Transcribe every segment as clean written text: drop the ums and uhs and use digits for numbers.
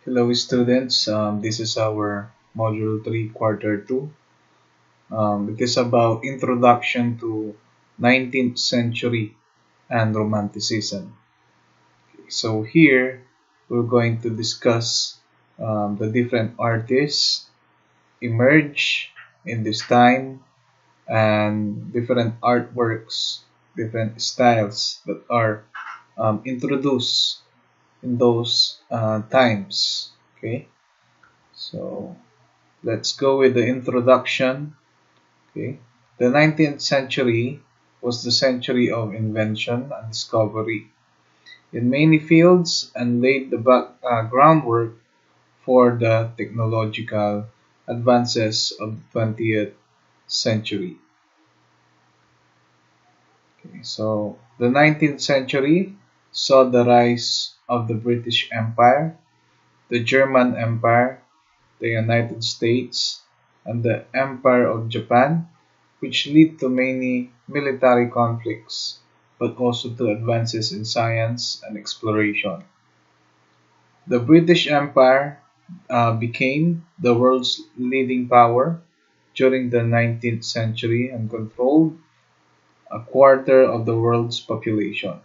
Hello students, this is our module 3 quarter 2. It is about introduction to 19th century and Romanticism. So here we're going to discuss the different artists emerge in this time and different artworks, different styles that are introduced in those times. Okay, so let's go with the introduction. Okay. The 19th century was the century of invention and discovery in many fields and laid the groundwork for the technological advances of the 20th century. Okay, so the 19th century saw the rise of the British Empire, the German Empire, the United States, and the Empire of Japan, which lead to many military conflicts, but also to advances in science and exploration. The British Empire became the world's leading power during the 19th century and controlled a quarter of the world's population.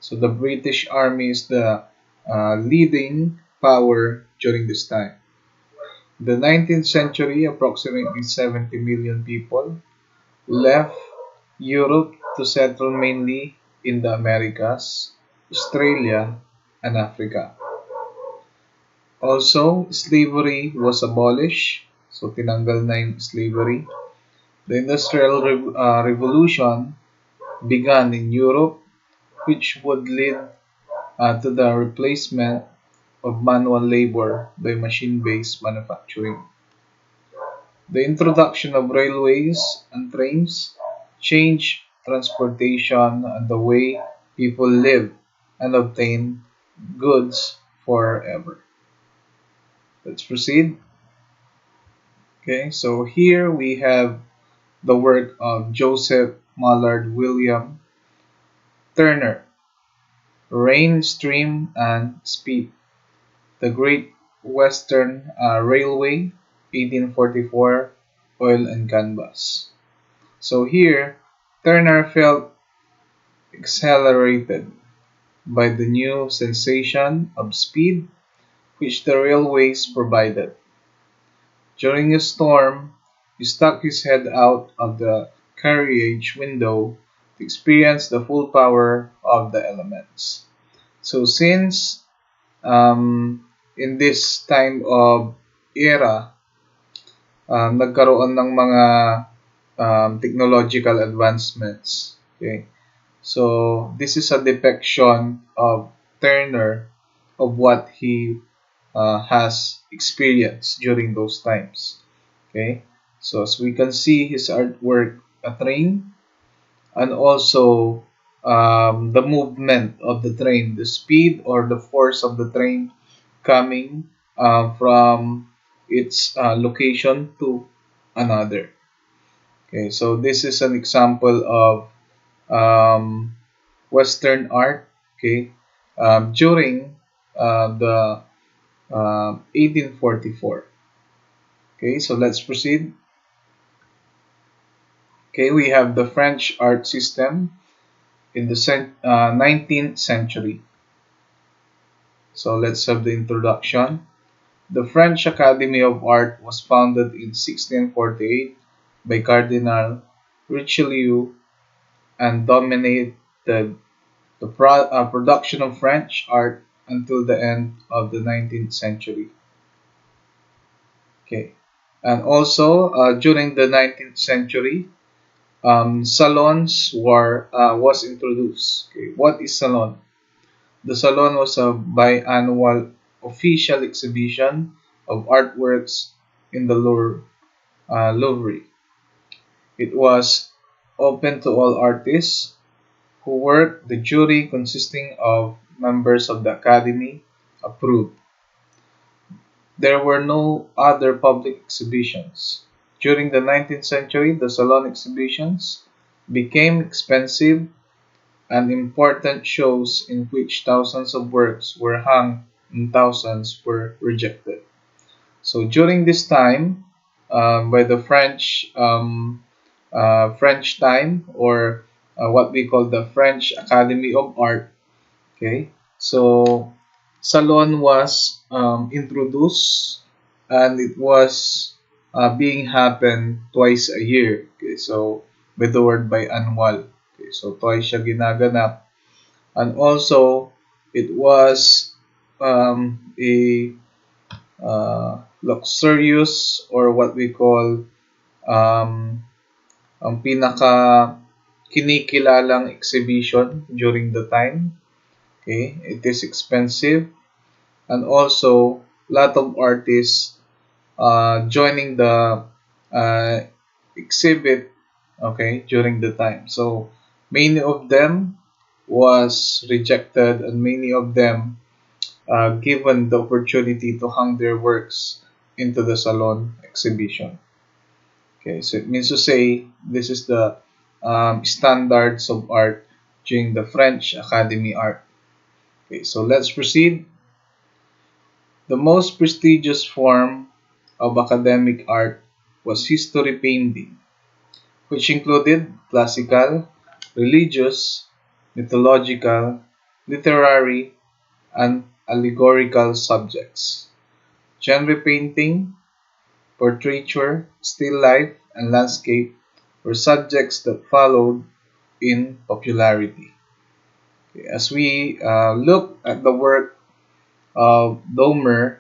So the British Army is the leading power during this time. The 19th century, approximately 70 million people left Europe to settle mainly in the Americas, Australia, and Africa. Also, slavery was abolished, so tinanggal na yung slavery. The Industrial Revolution began in Europe, which would lead to the replacement of manual labor by machine-based manufacturing. The introduction of railways and trains changed transportation and the way people live and obtain goods forever. Let's proceed. Okay, so here we have the work of Joseph Mallard William Turner, Rain, Stream, and Speed, the Great Western Railway, 1844, Oil and Canvas. So here, Turner felt exhilarated by the new sensation of speed which the railways provided. During a storm, he stuck his head out of the carriage window to experience the full power of the elements. So since in this time of era, nagkaroon ng mga technological advancements. Okay? So this is a depiction of Turner of what he has experienced during those times. Okay, so as we can see his artwork, a train, and also the movement of the train, the speed or the force of the train coming from its location to another. Okay, so this is an example of Western art. Okay, during the 1844. Okay, so let's proceed. Okay, we have the French art system in the 19th century. So let's have the introduction. The French Academy of Art was founded in 1648 by Cardinal Richelieu and dominated the production of French art until the end of the 19th century. Okay, and also during the 19th century, salons was introduced. Okay, what is salon? The salon was a biannual official exhibition of artworks in the Louvre. It was open to all artists who worked. The jury, consisting of members of the Academy, approved. There were no other public exhibitions. During the 19th century, the Salon exhibitions became expensive and important shows in which thousands of works were hung and thousands were rejected. So during this time, by the French time, or what we call the French Academy of Art. Okay, so Salon was introduced, and it was being happen twice a year. Okay, so with the word by annual. Okay, so twice siya ginaganap, and also it was a luxurious, or what we call um, ang pinaka kinikilalang exhibition during the time. Okay, it is expensive, and also lot of artists joining the uh, exhibit. Okay, during the time. So many of them was rejected, and many of them given the opportunity to hang their works into the Salon exhibition. Okay, so it means to say this is the standards of art during the French Academy art. Okay, so let's proceed. The most prestigious form of academic art was history painting, which included classical, religious, mythological, literary, and allegorical subjects. Genre painting, portraiture, still life, and landscape were subjects that followed in popularity. Okay, as we look at the work of Domer,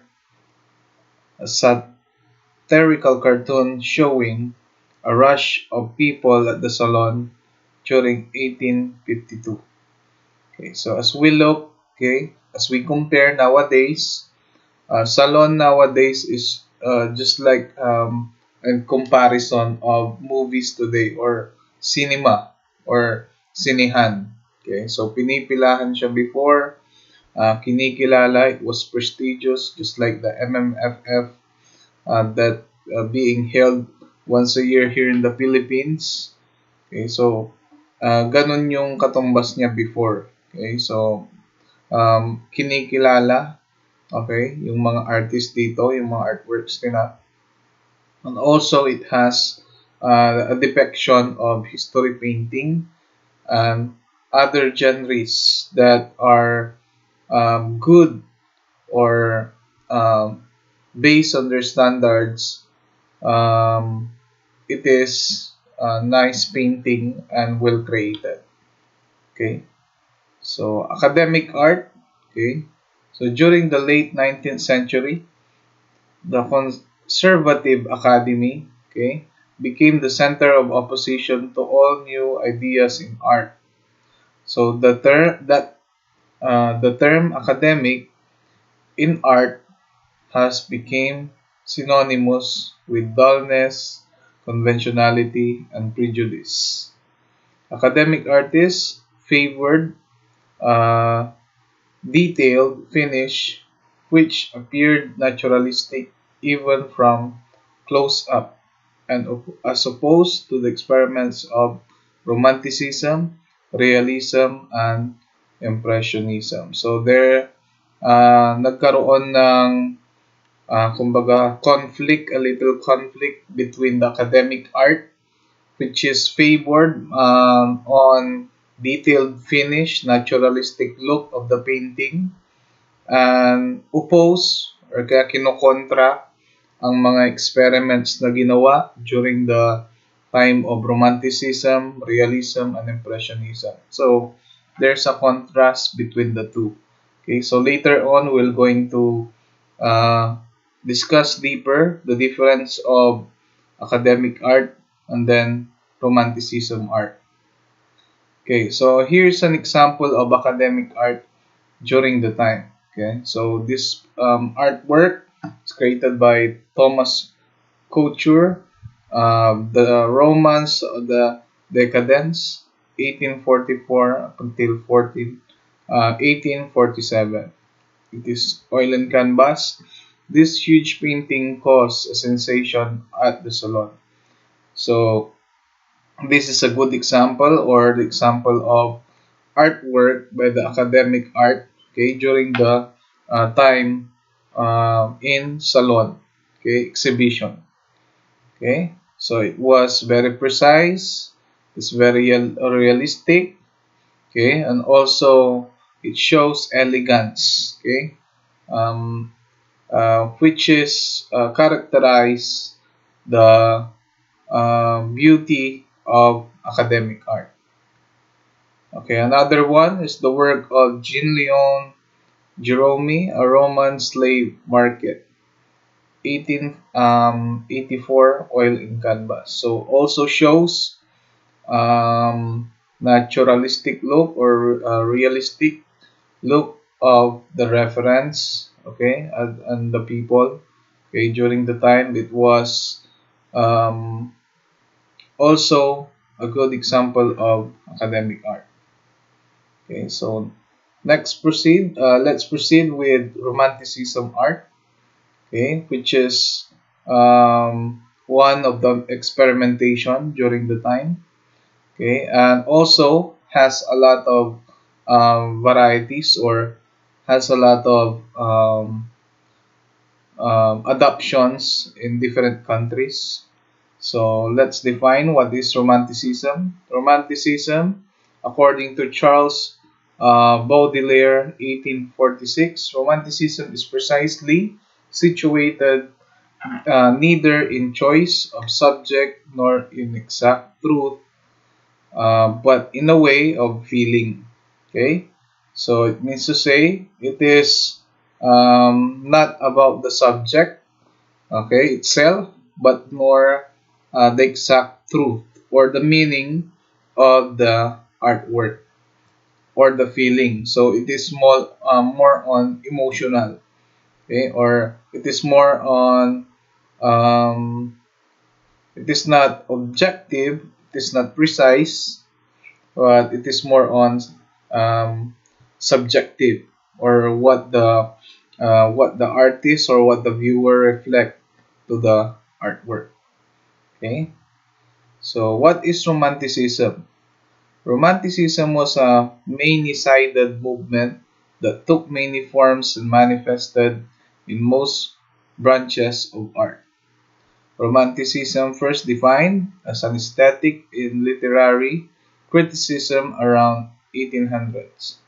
a satirical cartoon showing a rush of people at the Salon during 1852. Okay, so as we look, okay, as we compare nowadays, Salon nowadays is just like in comparison of movies today, or cinema, or sinihan. Okay, so pinipilahan siya before, kinikilala, it was prestigious, just like the MMFF that being held once a year here in the Philippines. Okay, so ganun yung katumbas niya before. Okay, so kinikilala, okay, yung mga artist dito, yung mga artworks nila. And also it has a depiction of history painting and other genres that are good, or um, based on their standards. It is nice painting and well created. Okay, so academic art. Okay, so during the late 19th century, the conservative academy, okay, became the center of opposition to all new ideas in art. So the term academic in art has become synonymous with dullness, conventionality, and prejudice. Academic artists favored uh, detailed finish, which appeared naturalistic even from close up, and as opposed to the experiments of Romanticism, Realism, and Impressionism. So there, nagkaroon ng kumbaga conflict, a little conflict between the academic art, which is favored on detailed finish, naturalistic look of the painting, and oppose, or kaya kinokontra ang mga experiments na ginawa during the time of Romanticism, Realism, and Impressionism. So there's a contrast between the two. Okay, so later on we're going to uh, discuss deeper the difference of academic art and then Romanticism art. Okay, so here's an example of academic art during the time. Okay, so this artwork is created by Thomas Couture, the Romance of the Decadence, 1844 up until 1847. It is oil and canvas. This huge painting caused a sensation at the Salon. So this is a good example, or the example of artwork by the academic art, okay, during the time in Salon, okay, exhibition. Okay, so it was very precise, it's very realistic, okay, and also it shows elegance, okay, um, which is characterize the beauty of academic art. Okay, another one is the work of Jean Leon Jerome, a Roman slave market, 1884, oil in canvas. So also shows naturalistic look or realistic look of the reference, okay, and the people. Okay, during the time it was um, also a good example of academic art. Okay, so let's proceed with Romanticism art, okay, which is one of the experimentation during the time, okay, and also has a lot of varieties or has a lot of adoptions in different countries. So let's define what is Romanticism. Romanticism, according to Charles Baudelaire, 1846, Romanticism is precisely situated neither in choice of subject nor in exact truth, but in a way of feeling. Okay, so it means to say it is not about the subject, okay, itself, but more the exact truth or the meaning of the artwork or the feeling. So it is more on emotional, okay, or it is more on um, it is not objective, it is not precise, but it is more on subjective or what the artist or what the viewer reflect to the artwork. Okay, so what is Romanticism? Romanticism was a many-sided movement that took many forms and manifested in most branches of art. Romanticism, first defined as an aesthetic in literary criticism around 1800s,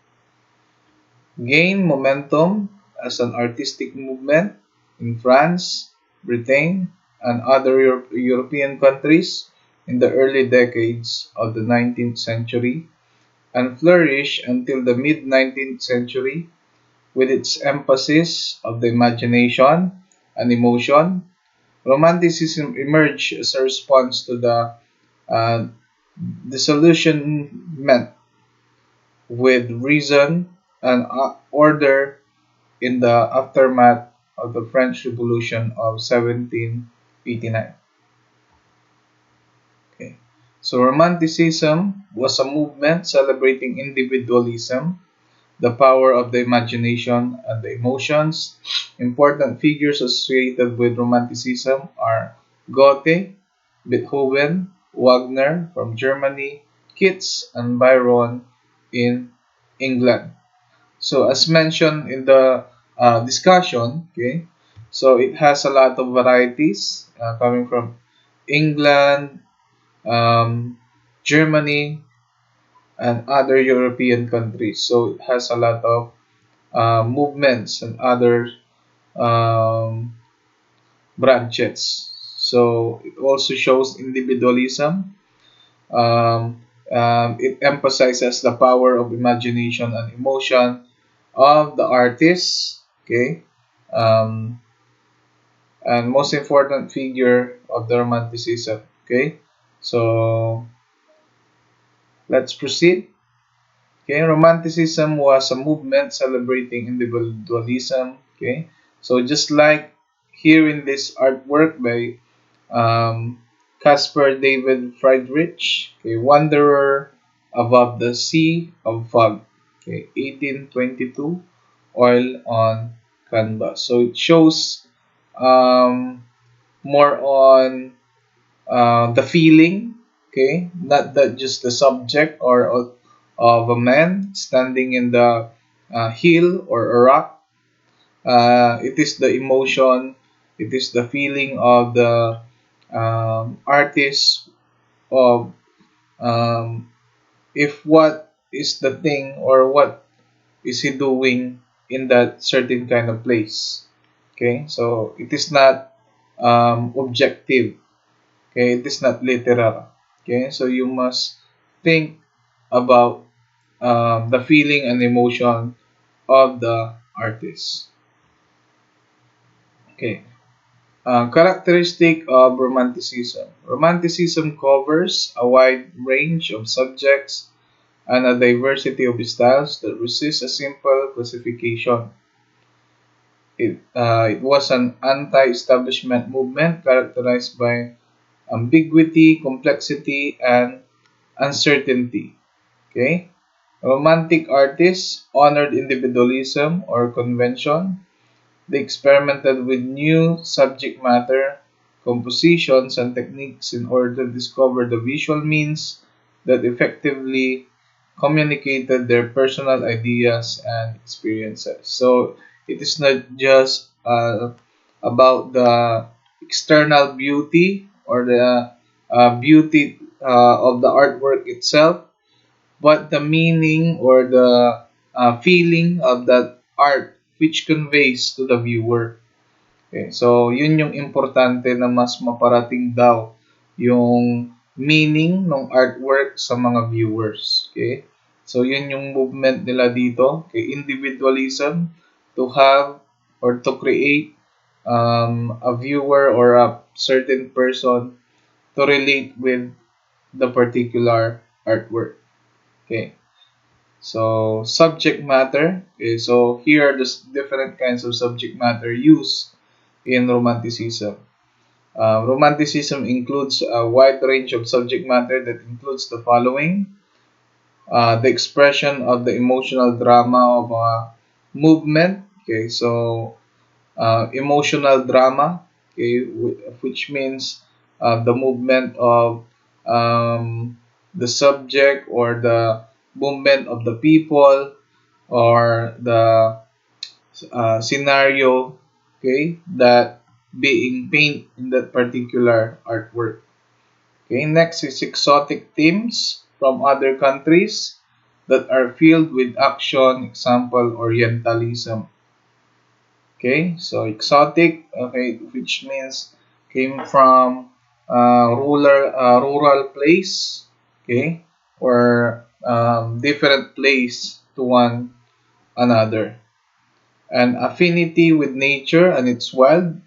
gained momentum as an artistic movement in France, Britain, and other European countries in the early decades of the 19th century, and flourished until the mid 19th century with its emphasis of the imagination and emotion. Romanticism emerged as a response to the uh, disillusionment with reason and order in the aftermath of the French Revolution of 1789. Okay. So Romanticism was a movement celebrating individualism, the power of the imagination and the emotions. Important figures associated with Romanticism are Goethe, Beethoven, Wagner from Germany, Keats, and Byron in England. So as mentioned in the discussion, okay, so it has a lot of varieties coming from England, um, Germany, and other European countries. So it has a lot of movements and other um, branches. So it also shows individualism. It emphasizes the power of imagination and emotion of the artist. Okay, um, and most important figure of the Romanticism. Okay, so let's proceed. Okay, Romanticism was a movement celebrating individualism. Okay, so just like here in this artwork by Caspar David Friedrich, okay, Wanderer Above the Sea of Fog, okay, 1822, oil on canvas. So it shows um, more on the feeling, okay, not that just the subject or of a man standing in the hill or a rock, It is the emotion, it is the feeling of the artist of um, if what is the thing or what is he doing in that certain kind of place. Okay, so it is not objective. Okay, it is not literal. Okay, so you must think about the feeling and emotion of the artist. Okay, characteristic of Romanticism. Romanticism covers a wide range of subjects and a diversity of styles that resist a simple classification. It was an anti-establishment movement characterized by ambiguity, complexity, and uncertainty. Okay? Romantic artists honored individualism or convention. They experimented with new subject matter, compositions, and techniques in order to discover the visual means that effectively communicated their personal ideas and experiences. So it is not just about the external beauty or the beauty of the artwork itself, but the meaning or the feeling of that art which conveys to the viewer. Okay, so yun yung importante na mas maparating daw yung meaning ng artwork sa mga viewers. Okay? So yun yung movement nila dito, okay, individualism, to have or to create a viewer or a certain person to relate with the particular artwork. Okay. So subject matter. Okay, so here are the different kinds of subject matter used in Romanticism. Romanticism includes a wide range of subject matter that includes the following: the expression of the emotional drama of a movement. Okay, so emotional drama, okay, which means the movement of the subject or the movement of the people or the scenario, okay, that being painted in that particular artwork. Okay, next is exotic themes from other countries that are filled with action, example, Orientalism. Okay, so exotic, okay, which means came from rural place, okay, or different place to one another. An affinity with nature and its wild,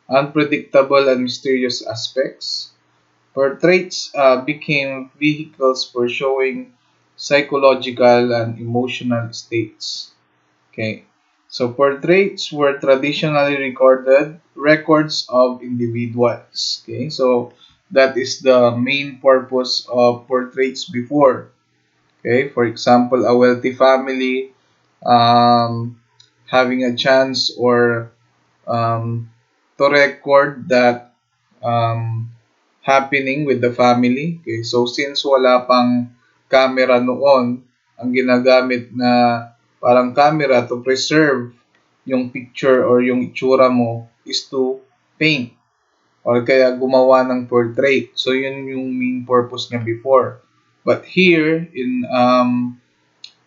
unpredictable, and mysterious aspects. Portraits became vehicles for showing psychological and emotional states. Okay, so portraits were traditionally recorded records of individuals. Okay, so that is the main purpose of portraits before. Okay, for example, a wealthy family um, having a chance or to record that um, happening with the family. Okay, so since wala pang camera noon, ang ginagamit na parang camera to preserve yung picture or yung itsura mo is to paint or kaya gumawa ng portrait. So yun yung main purpose niya before. But here in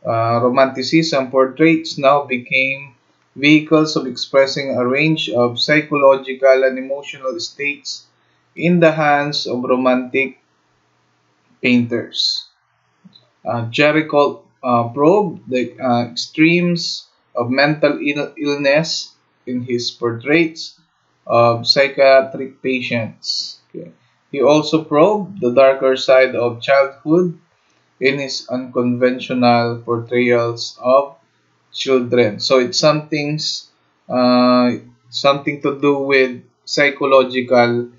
Romanticism, portraits now became vehicles of expressing a range of psychological and emotional states in the hands of romantic painters. Jericho probed the extremes of mental illness in his portraits of psychiatric patients. Okay. He also probed the darker side of childhood in his unconventional portrayals of children. So it's uh, something to do with psychological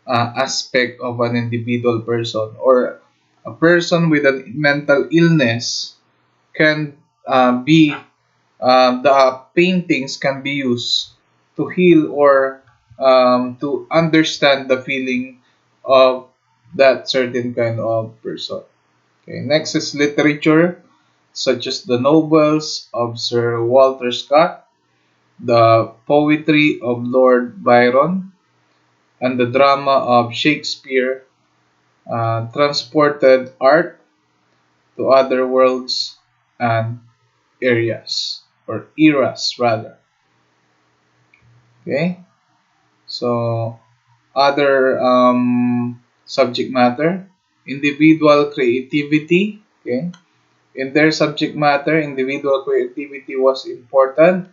aspect of an individual person or a person with a mental illness can be the paintings can be used to heal or to understand the feeling of that certain kind of person. Okay, next is literature, such as the novels of Sir Walter Scott, the poetry of Lord Byron, and the drama of Shakespeare transported art to other worlds and areas, or eras rather. Okay, so other subject matter, individual creativity. Okay, in their subject matter, individual creativity was important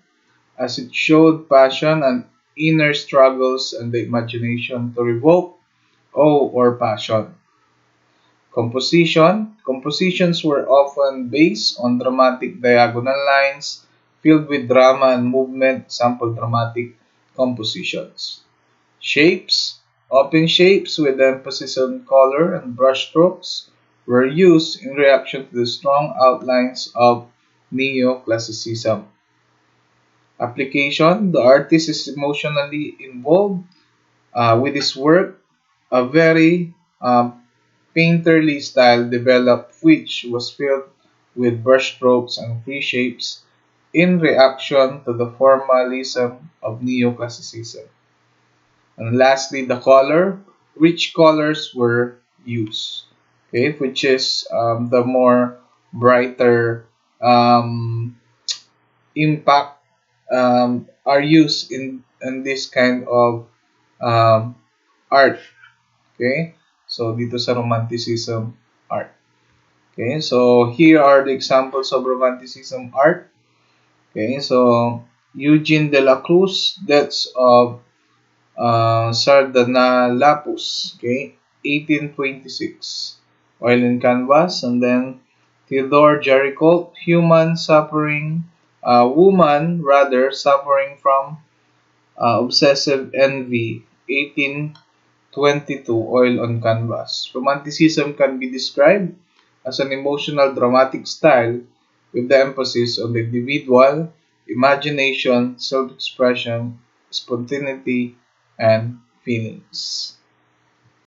as it showed passion and inner struggles and the imagination to revoke awe or passion. Compositions were often based on dramatic diagonal lines filled with drama and movement, sample dramatic compositions. Shapes, open shapes with emphasis on color and brushstrokes, were used in reaction to the strong outlines of neoclassicism. Application, the artist is emotionally involved with his work. A very painterly style developed which was filled with brushstrokes and free shapes in reaction to the formalism of neoclassicism. And lastly, the color. Rich colors were used, okay, which is the more brighter um, impact are used in this kind of um, art. Okay, so dito sa Romanticism art. Okay, so here are the examples of Romanticism art. Okay, so Eugene de la Cruz, Deaths of Sardanapalus, okay, 1826, oil and canvas, and then Theodore Jericho, woman rather suffering from obsessive envy, 1822, oil on canvas. Romanticism can be described as an emotional dramatic style with the emphasis on the individual, imagination, self-expression, spontaneity, and feelings.